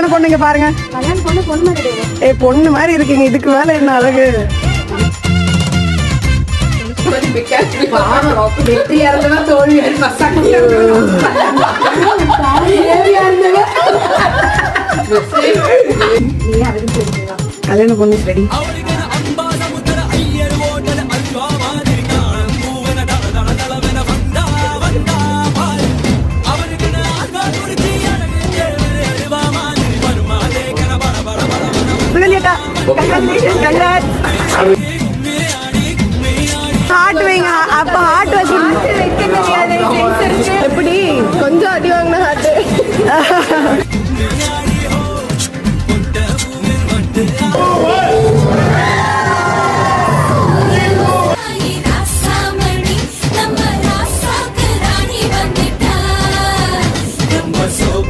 கல்யாண பொண்ணுங்க பாருங்க. பொண்ணு மாதிரி இருக்கீங்க. இதுக்கு மேல என்ன அழகு. கல்யாண பொண்ணு ரெடி. ஹார்ட் வைங்க. அப்ப ஹார்ட் வச்சு